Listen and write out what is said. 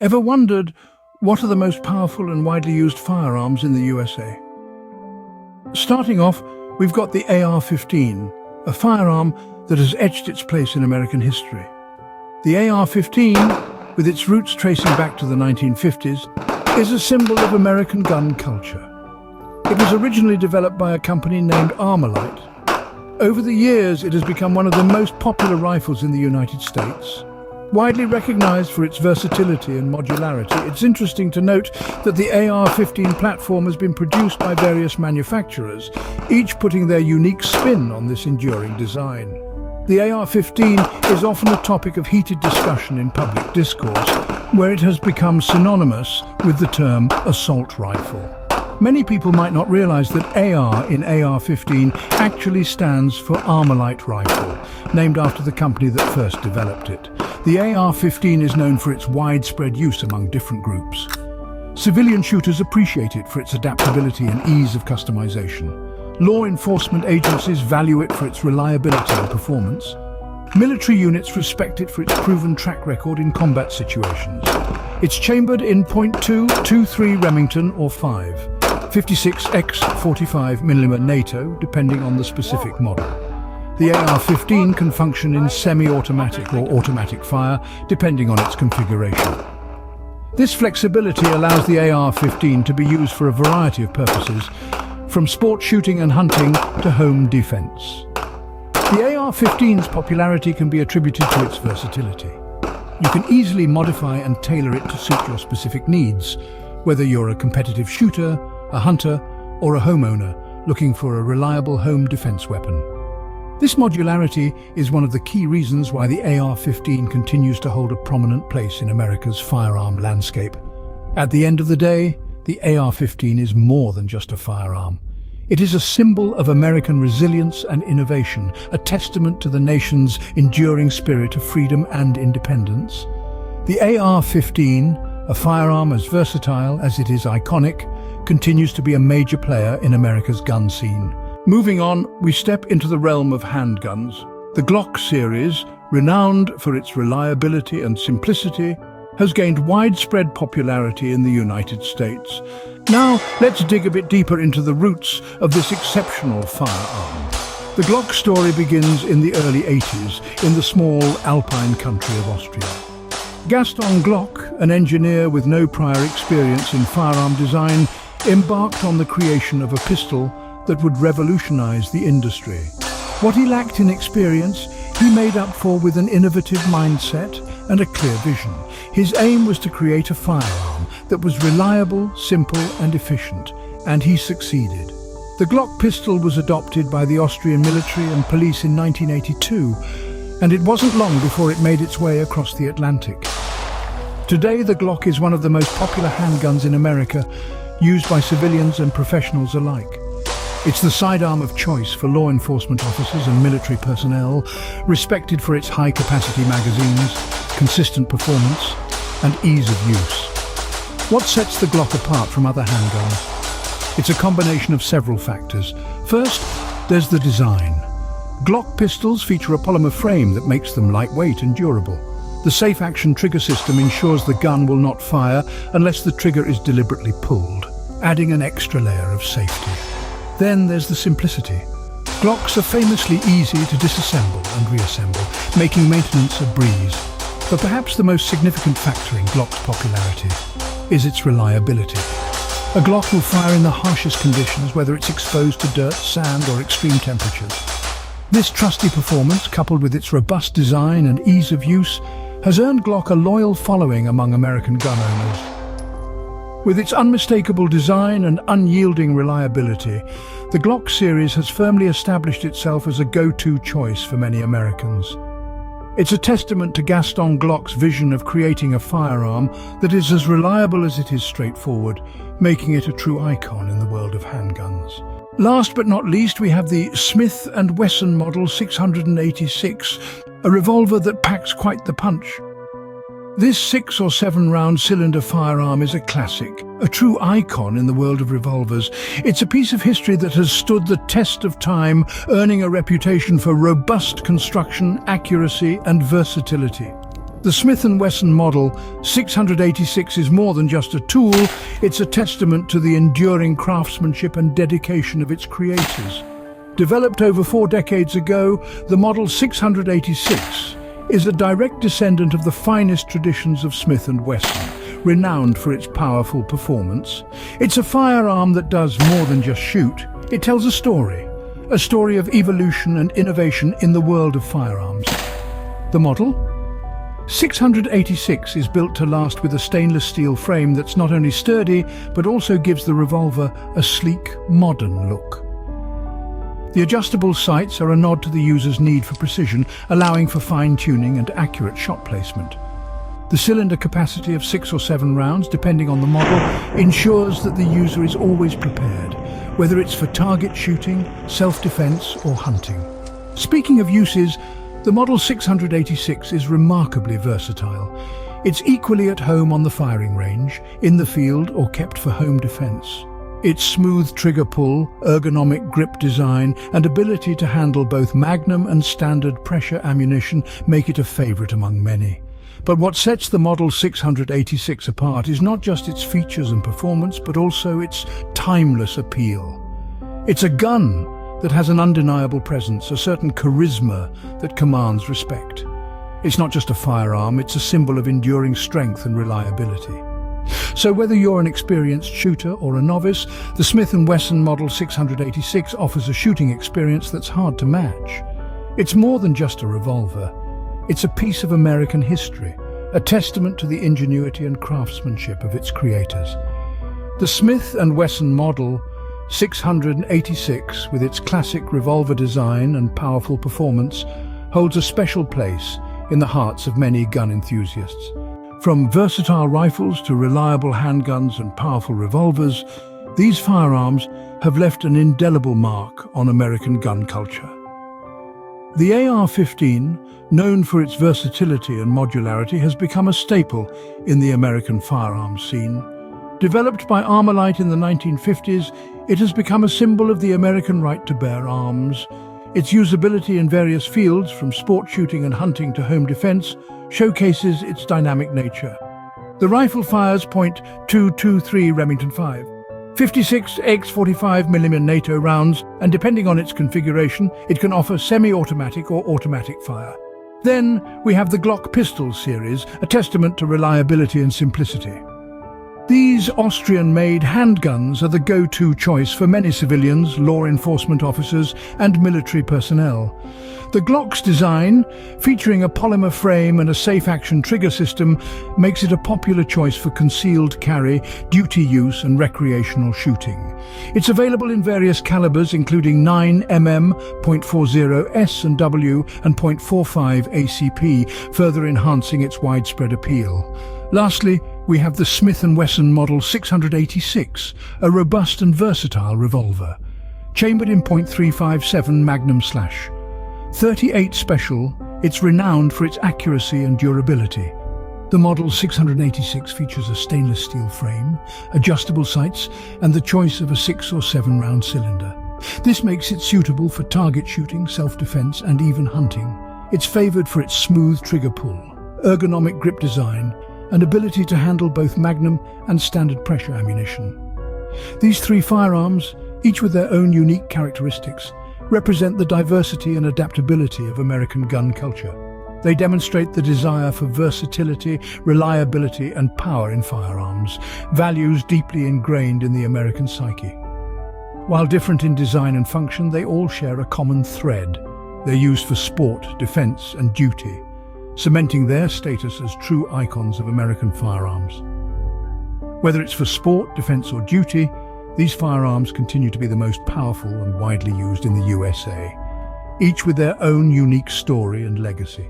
Ever wondered what are the most powerful and widely used firearms in the USA? Starting off, we've got the AR-15, a firearm that has etched its place in American history. The AR-15, with its roots tracing back to the 1950s, is a symbol of American gun culture. It was originally developed by a company named Armalite. Over the years, it has become one of the most popular rifles in the United States. Widely recognized for its versatility and modularity, it's interesting to note that the AR-15 platform has been produced by various manufacturers, each putting their unique spin on this enduring design. The AR-15 is often a topic of heated discussion in public discourse, where it has become synonymous with the term assault rifle. Many people might not realize that AR in AR-15 actually stands for Armalite Rifle, named after the company that first developed it. The AR-15 is known for its widespread use among different groups. Civilian shooters appreciate it for its adaptability and ease of customization. Law enforcement agencies value it for its reliability and performance. Military units respect it for its proven track record in combat situations. It's chambered in .2, 23 Remington or 5. 56x45mm NATO, depending on the specific model. The AR-15 can function in semi-automatic or automatic fire, depending on its configuration. This flexibility allows the AR-15 to be used for a variety of purposes, from sport shooting and hunting to home defense. The AR-15's popularity can be attributed to its versatility. You can easily modify and tailor it to suit your specific needs, whether you're a competitive shooter, a hunter, or a homeowner looking for a reliable home defense weapon. This modularity is one of the key reasons why the AR-15 continues to hold a prominent place in America's firearm landscape. At the end of the day, the AR-15 is more than just a firearm. It is a symbol of American resilience and innovation, a testament to the nation's enduring spirit of freedom and independence. The AR-15, a firearm as versatile as it is iconic, continues to be a major player in America's gun scene. Moving on, we step into the realm of handguns. The Glock series, renowned for its reliability and simplicity, has gained widespread popularity in the United States. Now, let's dig a bit deeper into the roots of this exceptional firearm. The Glock story begins in the early 80s in the small alpine country of Austria. Gaston Glock, an engineer with no prior experience in firearm design, embarked on the creation of a pistol that would revolutionize the industry. What he lacked in experience, he made up for with an innovative mindset and a clear vision. His aim was to create a firearm that was reliable, simple, and efficient, and he succeeded. The Glock pistol was adopted by the Austrian military and police in 1982, and it wasn't long before it made its way across the Atlantic. Today, the Glock is one of the most popular handguns in America, used by civilians and professionals alike. It's the sidearm of choice for law enforcement officers and military personnel, respected for its high-capacity magazines, consistent performance, and ease of use. What sets the Glock apart from other handguns? It's a combination of several factors. First, there's the design. Glock pistols feature a polymer frame that makes them lightweight and durable. The safe-action trigger system ensures the gun will not fire unless the trigger is deliberately pulled, adding an extra layer of safety. Then there's the simplicity. Glocks are famously easy to disassemble and reassemble, making maintenance a breeze. But perhaps the most significant factor in Glock's popularity is its reliability. A Glock will fire in the harshest conditions, whether it's exposed to dirt, sand, or extreme temperatures. This trusty performance, coupled with its robust design and ease of use, has earned Glock a loyal following among American gun owners. With its unmistakable design and unyielding reliability, the Glock series has firmly established itself as a go-to choice for many Americans. It's a testament to Gaston Glock's vision of creating a firearm that is as reliable as it is straightforward, making it a true icon in the world of handguns. Last but not least, we have the Smith Wesson Model 686, a revolver that packs quite the punch. This 6 or 7 round cylinder firearm is a classic, a true icon in the world of revolvers. It's a piece of history that has stood the test of time, earning a reputation for robust construction, accuracy, and versatility. The Smith Wesson Model 686 is more than just a tool, it's a testament to the enduring craftsmanship and dedication of its creators. Developed over 4 decades ago, the Model 686 is a direct descendant of the finest traditions of Smith & Wesson, renowned for its powerful performance. It's a firearm that does more than just shoot. It tells a story of evolution and innovation in the world of firearms. The Model 686 is built to last with a stainless steel frame that's not only sturdy, but also gives the revolver a sleek, modern look. The adjustable sights are a nod to the user's need for precision, allowing for fine-tuning and accurate shot placement. The cylinder capacity of 6 or 7 rounds, depending on the model, ensures that the user is always prepared, whether it's for target shooting, self-defense or hunting. Speaking of uses, the Model 686 is remarkably versatile. It's equally at home on the firing range, in the field or kept for home defense. Its smooth trigger pull, ergonomic grip design and ability to handle both magnum and standard pressure ammunition make it a favorite among many. But what sets the Model 686 apart is not just its features and performance, but also its timeless appeal. It's a gun that has an undeniable presence, a certain charisma that commands respect. It's not just a firearm, it's a symbol of enduring strength and reliability. So whether you're an experienced shooter or a novice, the Smith & Wesson Model 686 offers a shooting experience that's hard to match. It's more than just a revolver. It's a piece of American history, a testament to the ingenuity and craftsmanship of its creators. The Smith & Wesson Model 686, with its classic revolver design and powerful performance, holds a special place in the hearts of many gun enthusiasts. From versatile rifles to reliable handguns and powerful revolvers, these firearms have left an indelible mark on American gun culture. The AR-15, known for its versatility and modularity, has become a staple in the American firearms scene. Developed by Armalite in the 1950s, it has become a symbol of the American right to bear arms. Its usability in various fields, from sport shooting and hunting to home defense, showcases its dynamic nature. The rifle fires .223 Remington 5, 56 x45mm NATO rounds, and depending on its configuration, it can offer semi-automatic or automatic fire. Then we have the Glock Pistol Series, a testament to reliability and simplicity. These Austrian-made handguns are the go-to choice for many civilians, law enforcement officers, and military personnel. The Glock's design, featuring a polymer frame and a safe-action trigger system, makes it a popular choice for concealed carry, duty use, and recreational shooting. It's available in various calibers, including 9mm, .40 S and W, and .45 ACP, further enhancing its widespread appeal. Lastly, we have the Smith & Wesson Model 686, a robust and versatile revolver. Chambered in .357 Magnum Slash. 38 Special, it's renowned for its accuracy and durability. The Model 686 features a stainless steel frame, adjustable sights, and the choice of a 6 or 7 round cylinder. This makes it suitable for target shooting, self-defense, and even hunting. It's favored for its smooth trigger pull, ergonomic grip design, and ability to handle both magnum and standard pressure ammunition. These 3 firearms, each with their own unique characteristics, represent the diversity and adaptability of American gun culture. They demonstrate the desire for versatility, reliability, and power in firearms, values deeply ingrained in the American psyche. While different in design and function, they all share a common thread. They're used for sport, defense, and duty, cementing their status as true icons of American firearms. Whether it's for sport, defense, or duty, these firearms continue to be the most powerful and widely used in the USA, each with their own unique story and legacy.